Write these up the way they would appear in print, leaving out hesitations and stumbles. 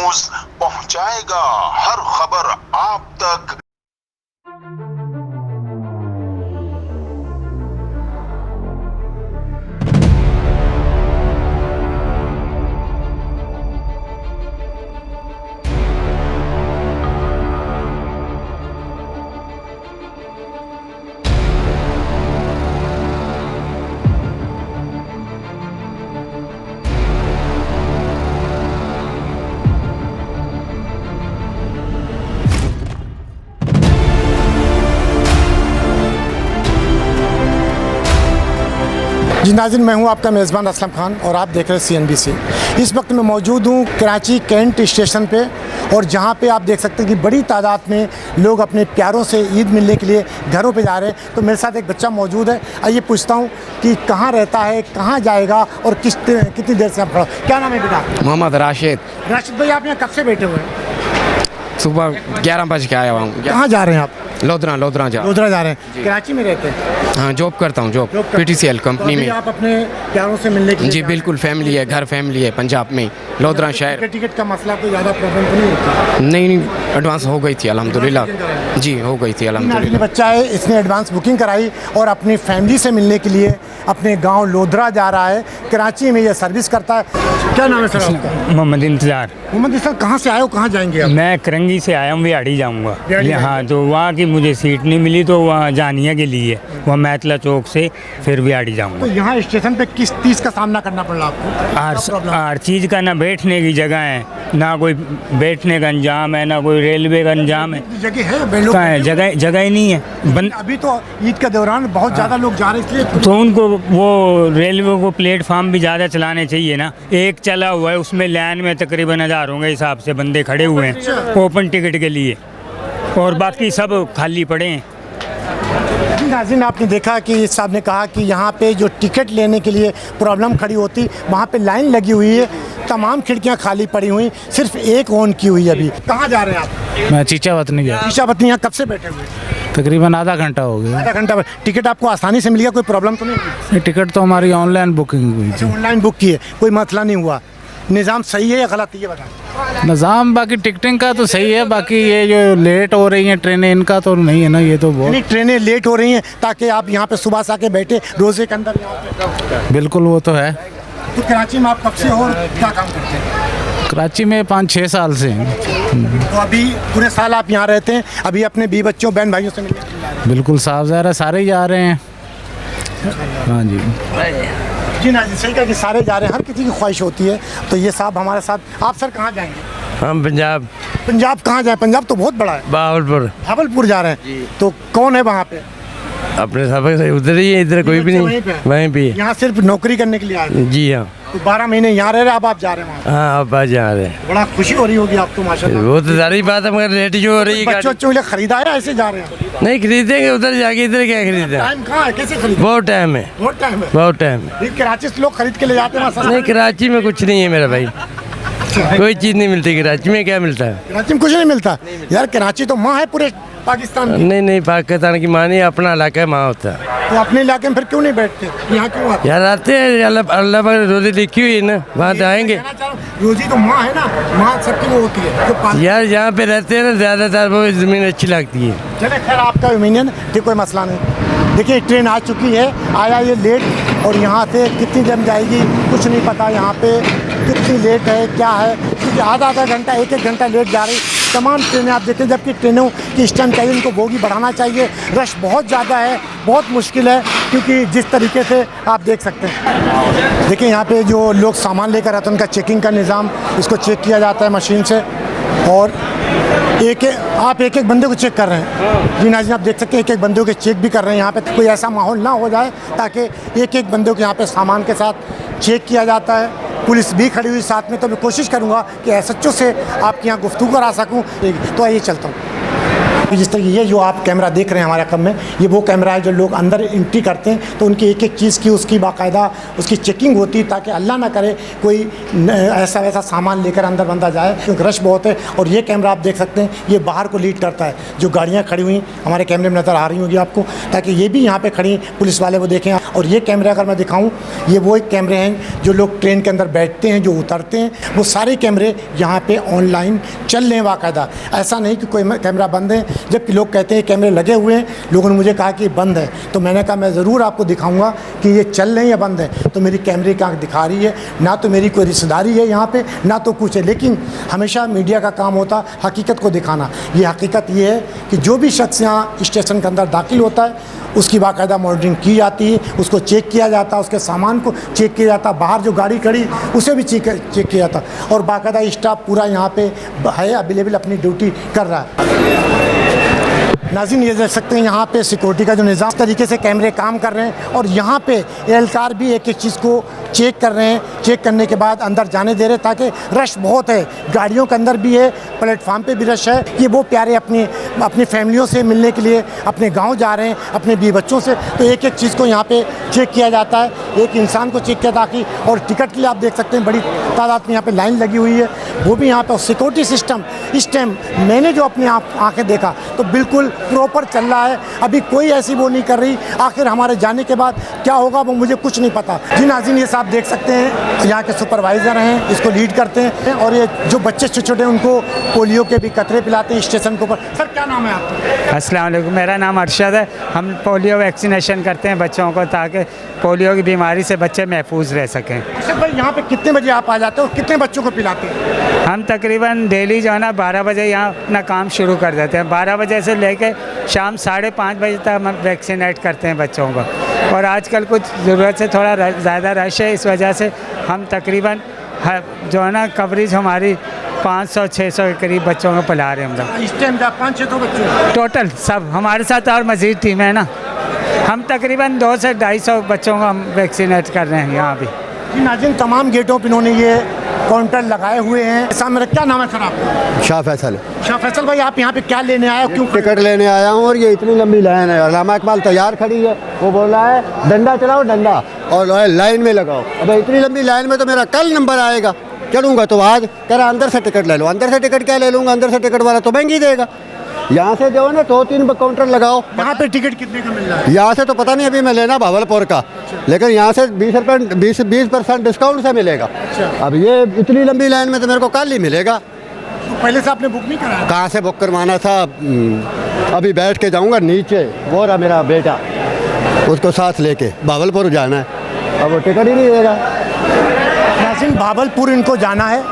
News पहुंचाएगा हर खबर आप तक। जी नाज़रीन, मैं हूं आपका मेज़बान असलम खान और आप देख रहे हैं CNBC। इस वक्त मैं मौजूद हूं कराची कैंट स्टेशन पे और जहां पे आप देख सकते हैं कि बड़ी तादाद में लोग अपने प्यारों से ईद मिलने के लिए घरों पे जा रहे हैं। तो मेरे साथ एक बच्चा मौजूद है, आइए पूछता हूं कि कहां रहता है, कहां जाएगा और कितनी देर से आप खड़ा। क्या नाम है बेटा? मोहम्मद राशिद। राशिद भाई, आप यहाँ कब से बैठे हुए हैं? सुबह 11 बजे के आया हूँ। कहाँ जा रहे हैं आप? लोधरा जा रहे हैं। कराची में रहते हैं? हाँ, जॉब करता हूँ, जॉब PTCL कंपनी में। आप अपने प्यारों से मिलने के लिए? जी बिल्कुल, फैमिली है, घर फैमिली है पंजाब में, लोधरा शहर। टिकट का मसला कोई ज़्यादा प्रॉब्लम तो नहीं होती? नहीं, एडवांस हो गई थी अल्हम्दुलिल्लाह। जी हो गई थी अल्हम्दुलिल्लाह। बच्चा है, इसने एडवांस बुकिंग कराई और अपनी फैमिली से मिलने के लिए अपने गांव लोधरा जा रहा है। कराची में ये सर्विस करता है। क्या नाम है सर आपका? मोहम्मद इंतजार। मोहम्मद सर, कहाँ से आए हो, कहाँ जाएंगे आप? मैं करंगी से आया हूँ, बिहाड़ी जाऊँगा। हाँ, तो वहाँ की मुझे सीट नहीं मिली तो वहाँ जानिया के लिए वहाँ मैतला चौक से फिर बिहाड़ी जाऊँगा। तो यहाँ स्टेशन पे किस चीज़ का सामना करना पड़ रहा आपको? हर चीज़ का, ना बैठने की जगह है, ना कोई बैठने का इंजाम है, ना कोई रेलवे का इंजाम है। जगह है? कहाँ है? जगह ही नहीं है। अभी तो ईद का दौरान बहुत ज़्यादा लोग जा रहे हैं, इसलिए तो उनको वो रेलवे को प्लेटफार्म भी ज़्यादा चलाने चाहिए ना। एक चला हुआ है, उसमें लाइन में तकरीबन हज़ारों के हिसाब से बंदे खड़े हुए हैं ओपन टिकट के लिए, और बाकी सब खाली पड़े हैं। नाज़रीन, आपने देखा कि इस साहब ने कहा कि यहाँ पे जो टिकट लेने के लिए प्रॉब्लम खड़ी होती, वहाँ पे लाइन लगी हुई है, तमाम खिड़कियाँ खाली पड़ी हुई, सिर्फ एक ऑन की हुई है। अभी कहाँ जा रहे हैं आप? मैं चीचावतनी गया। चीचावतनी, यहाँ कब से बैठे हुए? तकरीबन आधा घंटा हो गया। आधा घंटा। टिकट आपको आसानी से मिल गया, कोई प्रॉब्लम तो नहीं? टिकट तो हमारी ऑनलाइन बुकिंग हुई थी। ऑनलाइन बुक की है, कोई मसला नहीं हुआ। निज़ाम सही है या गलत है, ये बताएं। निज़ाम बाकी टिकटिंग का तो सही है, बाकी ये जो लेट हो रही हैं ट्रेनें, इनका तो नहीं है ना। ये तो बहुत ट्रेनें लेट हो रही हैं ताकि आप यहाँ पे सुबह से आके बैठे रोज़े के अंदर यहाँ पे। बिल्कुल, वो तो है। तो कराची में आप कब से हो और क्या काम करते हैं? कराची में 5-6 साल से हैं। तो अभी पूरे साल आप यहाँ रहते हैं? अभी अपने बीवी बच्चों बहन भाइयों से मिलने? बिल्कुल साफ ज़ाहिर है, सारे ही जा रहे हैं। हाँ जी जी ना, सही कहा कि सारे जा रहे हैं, हर किसी की ख्वाहिश होती है। तो ये साहब हमारे साथ। आप सर कहाँ जाएंगे? हम पंजाब। पंजाब कहाँ जाए? पंजाब तो बहुत बड़ा है। भावलपुर जा रहे हैं। तो कौन है वहाँ पे? अपने सबक से उधर ही है, इधर कोई भी नहीं, वहीं पे। यहाँ सिर्फ नौकरी करने के लिए आए? जी हाँ। तो 12 महीने यहाँ रह रहे, अब आप जा रहे हैं? हाँ, अब आज जा रहे हैं। बड़ा खुशी हो रही होगी आपको माशाल्लाह। वो तो सारी बात है, मगर रेट जो हो रही है। बच्चों के लिए खरीदा है, ऐसे जा रहे हैं? नहीं खरीदेंगे, उधर जाके इधर क्या खरीदे। टाइम कहाँ है, कैसे खरीदे? बहुत टाइम है, बहुत टाइम है। बहुत टाइम है। कराची से लोग खरीद के ले जाते हैं? नहीं, कराची में कुछ नहीं है मेरा भाई, कोई चीज़ नहीं मिलती। कराची में क्या मिलता है? कराची में कुछ नहीं मिलता यार। कराची तो माँ है पूरे पाकिस्तान की। नहीं, पाकिस्तान की माँ नहीं, अपना इलाका है, माँ होता है। तो अपने इलाके में फिर क्यों नहीं बैठते? यहाँ क्यों आते? यार आते हैं, अल्लाह पर रोज़ी लिखी हुई है ना, वहाँ तो आएंगे। रोजी तो माँ है ना, माँ सबकी वो होती है। यार यहाँ पे रहते हैं ना, ज़्यादातर वो ज़मीन अच्छी लगती है। चले खैर, आपका ओपिनियन ठीक, कोई मसला नहीं। देखिए ट्रेन आ चुकी है, आया ये लेट, और यहाँ से कितनी देर जाएगी कुछ नहीं पता। यहाँ पे कितनी लेट है, क्या है, क्योंकि आधा घंटा, एक घंटा लेट जा रही तमाम ट्रेनें आप देखें। जबकि ट्रेनों की इस टाइम चाहिए, उनको बोगी बढ़ाना चाहिए। रश बहुत ज़्यादा है, बहुत मुश्किल है, क्योंकि जिस तरीके से आप देख सकते हैं। देखिए यहाँ पे जो लोग सामान लेकर आते हैं, उनका चेकिंग का निज़ाम, इसको चेक किया जाता है मशीन से, और आप एक बंदे को चेक कर रहे हैं। जी नाज़रीन, आप देख सकते हैं एक बंदे को चेक भी कर रहे हैं। यहाँ पे कोई ऐसा माहौल ना हो जाए ताकि एक बंदे को यहाँ पे सामान के साथ चेक किया जाता है। पुलिस भी खड़ी हुई साथ में, तो मैं कोशिश करूँगा कि SHO से आपके यहाँ गुफ्तगू करा सकूँ। तो आइए चलता हूँ। कि जिस तरह ये जो आप कैमरा देख रहे हैं हमारे कम में, ये वो कैमरा है जो लोग अंदर एंट्री करते हैं तो उनकी एक एक चीज़ की उसकी बाकायदा उसकी चेकिंग होती है, ताकि अल्लाह ना करे कोई ऐसा वैसा सामान लेकर अंदर बंदा जाए, क्योंकि रश बहुत है। और ये कैमरा आप देख सकते हैं, ये बाहर को लीड करता है। जो गाड़ियाँ खड़ी हुई हमारे कैमरे में नज़र आ रही होगी आपको, ताकि ये भी यहाँ पर खड़ी पुलिस वाले वो देखें। और ये कैमरा अगर मैं दिखाऊँ, ये वो एक कैमरे हैं जो लोग ट्रेन के अंदर बैठते हैं, जो उतरते हैं, वो सारे कैमरे यहाँ पे ऑनलाइन चल रहे हैं बाकायदा। ऐसा नहीं कि कोई कैमरा बंद है, जबकि लोग कहते हैं कैमरे लगे हुए हैं। लोगों ने मुझे कहा कि बंद है, तो मैंने कहा मैं ज़रूर आपको दिखाऊंगा कि ये चल रहे हैं या बंद है। तो मेरी कैमरे की आँख दिखा रही है, ना तो मेरी कोई रिश्तेदारी है यहाँ पे, ना तो कुछ है। लेकिन हमेशा मीडिया का काम होता हकीकत को दिखाना। ये हकीकत ये है कि जो भी शख्स यहाँ स्टेशन के अंदर दाखिल होता है उसकी बाकायदा मॉनिटरिंग की जाती है, उसको चेक किया जाता है, उसके सामान को चेक किया जाता है, बाहर जो गाड़ी खड़ी उसे भी चेक किया जाता है। और बाकायदा स्टाफ पूरा यहाँ पे है, अवेलेबल अपनी ड्यूटी कर रहा है। नाज़रीन, ये देख सकते हैं यहाँ पे सिक्योरिटी का जो निज़ाम तरीके से कैमरे काम कर रहे हैं, और यहाँ पे एहलकार भी एक एक चीज़ को चेक कर रहे हैं। चेक करने के बाद अंदर जाने दे रहे हैं, ताकि रश बहुत है, गाड़ियों के अंदर भी है, प्लेटफार्म पे भी रश है। ये वो प्यारे अपनी फैमिलियों से मिलने के लिए अपने गांव जा रहे हैं, अपने बीवी बच्चों से, तो एक एक चीज़ को यहाँ पे चेक किया जाता है, एक इंसान को चेक किया ताकि। और टिकट के लिए आप देख सकते हैं बड़ी तादाद में यहाँ पे लाइन लगी हुई है, वो भी यहाँ पे। सिक्योरिटी सिस्टम इस टाइम मैंने जो अपनी आँखें देखा तो बिल्कुल प्रॉपर चल रहा है। अभी कोई ऐसी वो नहीं कर रही। आखिर हमारे जाने के बाद क्या होगा वो मुझे कुछ नहीं पता। जी नाज़रीन, ये साहब देख सकते हैं यहाँ के सुपरवाइज़र हैं, इसको लीड करते हैं। और ये जो बच्चे छोटे छोटे उनको पोलियो के भी कतरे पिलाते हैं स्टेशन के ऊपर। सर क्या नाम है आपका? अस्सलाम वालेकुम, मेरा नाम अरशद है। हम पोलियो वैक्सीनेशन करते हैं बच्चों को, ताकि पोलियो की बीमारी से बच्चे महफूज रह सकें। अरशद भाई, यहाँ पे कितने बजे आप आ जाते हो और कितने बच्चों को पिलाते हैं? हम तकरीबन डेली जो है ना 12 बजे यहाँ अपना काम शुरू कर देते हैं। 12 बजे से लेकर शाम 5:30 बजे तक हम वैक्सीनेट करते हैं बच्चों को। और आजकल कुछ ज़रूरत से थोड़ा ज़्यादा रश है, इस वजह से हम तकरीबन जो है ना कवरेज हमारी 500-600 के करीब बच्चों को पिला रहे हैं हम लोग। इस टाइम 500-600 बच्चे टोटल सब हमारे साथ, और मज़ीद टीम है ना, हम तकरीबन 200 से 250 बच्चों को हम वैक्सीनेट कर रहे हैं यहाँ भी। जी नाज़रीन, तमाम गेटों पर इन्होंने ये काउंटर लगाए हुए हैं। सामने क्या नाम है सर आपका? शाह फैसल। शाह फैसल भाई, आप यहाँ पे क्या लेने आए हो, क्यों? टिकट लेने आया हूँ, और ये इतनी लंबी लाइन है। अल्लामा इकबाल तैयार खड़ी है, वो बोल रहा है डंडा चलाओ डंडा, और लाइन में लगाओ। अब इतनी लंबी लाइन में तो मेरा कल नंबर आएगा, चलूँगा तो आज कह रहा अंदर से टिकट ले लो। अंदर से टिकट क्या ले लूँगा, अंदर से टिकट वाला तो महंगी देगा। यहाँ से जो है ना 2-3 काउंटर लगाओ। यहाँ पे टिकट कितने का मिल रहा है? यहाँ से तो पता नहीं, अभी मैं लेना भावलपुर का, लेकिन यहाँ से 20% डिस्काउंट से मिलेगा। अब ये इतनी लंबी लाइन में तो मेरे को कल ही मिलेगा। तो पहले से आपने बुक नहीं कराया? कहाँ से बुक करवाना था, अभी बैठ के जाऊँगा नीचे, वो रहा मेरा बेटा, उसको साथ लेके भावलपुर जाना है, अब वो टिकट ही नहीं देगा। नाज़रीन, भावलपुर इनको जाना है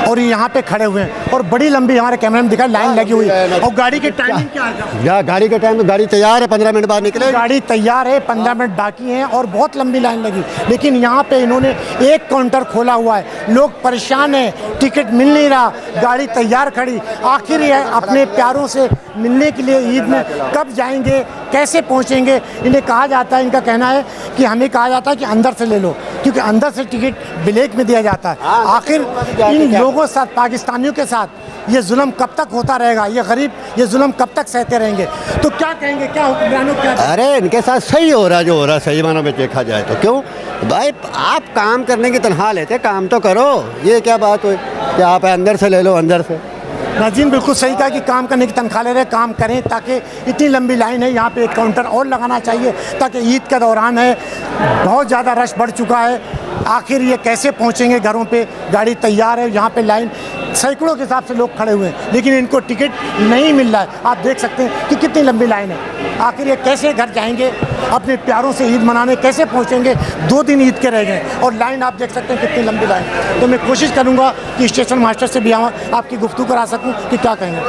और ये यहाँ पे खड़े हुए हैं, और बड़ी लंबी हमारे कैमरे में दिखा लाइन लगी हुई है। और गाड़ी की टाइमिंग क्या है? या गाड़ी का टाइम, तो गाड़ी तैयार है, 15 मिनट बाद निकले। गाड़ी तैयार है, 15 मिनट बाकी हैं, और बहुत लंबी लाइन लगी। लेकिन यहाँ पे इन्होंने एक काउंटर खोला हुआ है, लोग परेशान हैं, टिकट मिल नहीं रहा, गाड़ी तैयार खड़ी। आखिर ये अपने प्यारों से मिलने के लिए ईद में कब जाएंगे, कैसे पहुँचेंगे? इन्हें कहा जाता है, इनका कहना है कि हमें कहा जाता है कि अंदर से ले लो, क्योंकि अंदर से टिकट ब्लैक में दिया जाता है। आखिर इन लोगों के साथ, पाकिस्तानियों के साथ ये जुल्म कब तक होता रहेगा? ये गरीब ये जुल्म कब तक सहते रहेंगे? तो क्या कहेंगे, क्या हुक्मरानों क्या? अरे इनके साथ सही हो रहा, जो हो रहा सही मानों में देखा जाए तो। क्यों भाई, आप काम करने की तनख्वाह लेते, काम तो करो। ये क्या बात हुई कि आप अंदर से ले लो, अंदर से? नाज़रीन, बिल्कुल सही कहा कि काम करने की तनख्वाह ले रहे, काम करें, ताकि इतनी लंबी लाइन है। यहाँ पे एक काउंटर और लगाना चाहिए, ताकि ईद का दौरान है, बहुत ज़्यादा रश बढ़ चुका है। आखिर ये कैसे पहुँचेंगे घरों पे? गाड़ी तैयार है, यहाँ पे लाइन सैकड़ों के हिसाब से लोग खड़े हुए हैं, लेकिन इनको टिकट नहीं मिल रहा है। आप देख सकते हैं कि कितनी लंबी लाइन है। आखिर ये कैसे घर जाएंगे अपने प्यारों से ईद मनाने, कैसे पहुँचेंगे? 2 दिन ईद के रह गए और लाइन आप देख सकते हैं कितनी लंबी लाइन। तो मैं कोशिश करूँगा कि स्टेशन मास्टर से भी आपकी गुफ्तगू करा सकूँ कि क्या कहेंगे।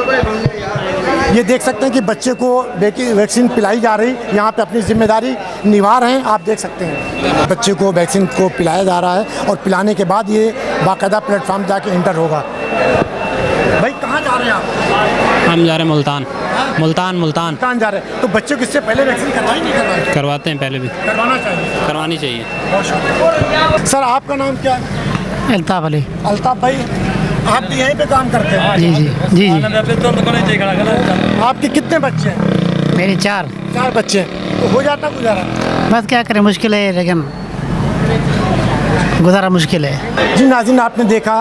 ये देख सकते हैं कि बच्चे को वैक्सीन पिलाई जा रही, यहाँ पे अपनी जिम्मेदारी निभा रहे हैं। आप देख सकते हैं बच्चे को वैक्सीन को पिलाया जा रहा है, और पिलाने के बाद ये बाकायदा प्लेटफार्म जाके एंटर होगा। भाई कहाँ जा रहे हैं आप? हम जा रहे हैं मुल्तान। मुल्तान जा रहे हैं। तो बच्चों को इससे पहले वैक्सीन करवाई नहीं करवाई? करवाते हैं, पहले भी करवाना चाहिए, करवानी चाहिए। बहुत शुक्रिया। सर आपका नाम क्या है? अल्ताफ़ अली। अल्ताफ़ भाई, आप भी यहीं पे काम करते हैं? जी जी जी जी आपके कितने बच्चे हैं? मेरे 4। 4 बच्चे हैं। तो हो जाता गुजारा? बस क्या करें, मुश्किल है लेकिन गुजारा मुश्किल है। जी नाज़रीन, आपने देखा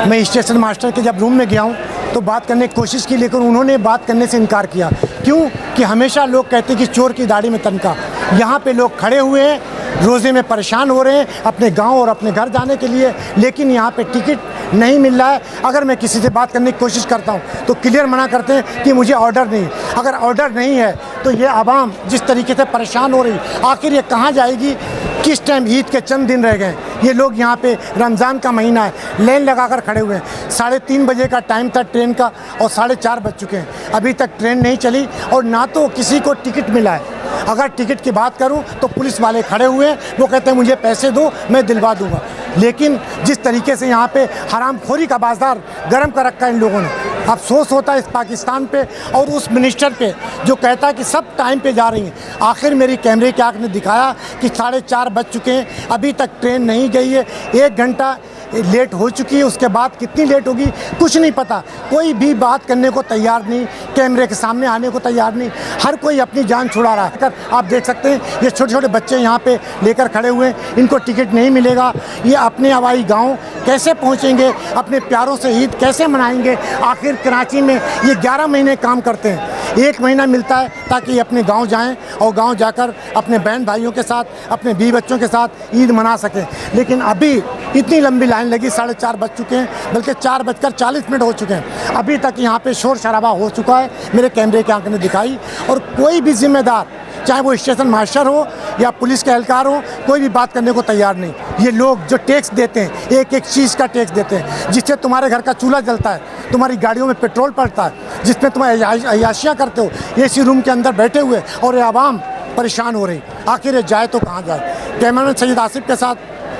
मैं स्टेशन मास्टर के जब रूम में गया हूँ तो बात करने की कोशिश की, लेकिन उन्होंने बात करने से इनकार किया। क्यों? कि हमेशा लोग कहते हैं कि चोर की दाढ़ी में तनका। यहाँ पे लोग खड़े हुए हैं, रोज़े में परेशान हो रहे हैं अपने गांव और अपने घर जाने के लिए, लेकिन यहाँ पे टिकट नहीं मिल रहा है। अगर मैं किसी से बात करने की कोशिश करता हूँ तो क्लियर मना करते हैं कि मुझे ऑर्डर नहीं। अगर ऑर्डर नहीं है तो ये आवाम जिस तरीके से परेशान हो रही, आखिर ये कहाँ जाएगी? किस टाइम ईद के चंद दिन रह गए, ये लोग यहाँ पे रमज़ान का महीना है, लाइन लगाकर खड़े हुए हैं। 3:30 बजे का टाइम था ट्रेन का और 4:30 बज चुके हैं, अभी तक ट्रेन नहीं चली और ना तो किसी को टिकट मिला है। अगर टिकट की बात करूं तो पुलिस वाले खड़े हुए हैं, वो कहते हैं मुझे पैसे दो मैं दिलवा दूंगा। लेकिन जिस तरीके से यहाँ पे हरामखोरी का बाजार गर्म कर रखा है इन लोगों ने, अफसोस होता है इस पाकिस्तान पे और उस मिनिस्टर पे जो कहता है कि सब टाइम पे जा रही हैं। आखिर मेरी कैमरे की आँख ने दिखाया कि 4:30 बज चुके हैं, अभी तक ट्रेन नहीं गई है, 1 घंटा लेट हो चुकी है। उसके बाद कितनी लेट होगी कुछ नहीं पता। कोई भी बात करने को तैयार नहीं, कैमरे के सामने आने को तैयार नहीं, हर कोई अपनी जान छुड़ा रहा है। आप देख सकते हैं ये छोटे छोटे बच्चे यहाँ पे लेकर खड़े हुए हैं, इनको टिकट नहीं मिलेगा। ये अपने हवाई गांव कैसे पहुँचेंगे, अपने प्यारों से ईद कैसे मनाएंगे? आखिर कराची में ये 11 महीने काम करते हैं, 1 महीना मिलता है ताकि अपने गांव जाएं और गांव जाकर अपने बहन भाइयों के साथ, अपने बीवी बच्चों के साथ ईद मना सकें। लेकिन अभी इतनी लंबी लाइन लगी, 4:30 बज चुके हैं, बल्कि 4:40 हो चुके हैं, अभी तक यहाँ पे शोर शराबा हो चुका है, मेरे कैमरे की आंख ने दिखाई। और कोई भी जिम्मेदार, चाहे वो स्टेशन मास्टर हो या पुलिस के एहलकार हो, कोई भी बात करने को तैयार नहीं। ये लोग जो टैक्स देते हैं, एक एक चीज़ का टैक्स देते हैं, जिससे तुम्हारे घर का चूल्हा जलता है, तुम्हारी गाड़ियों में पेट्रोल पड़ता है, जिसमें तुम अय्याशियाँ करते हो, एसी रूम के अंदर बैठे हुए, और ये आवाम परेशान हो रही। आखिर ये जाए तो कहाँ जाए? कैमरामैन सैयद आसिफ के साथ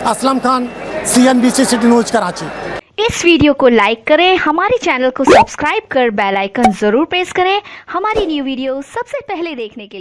Aslam Khan, CNBC city news Karachi. इस वीडियो को लाइक करें, हमारे चैनल को सब्सक्राइब कर बेल आइकन जरूर प्रेस करें हमारी न्यू वीडियो सबसे पहले देखने के लिए।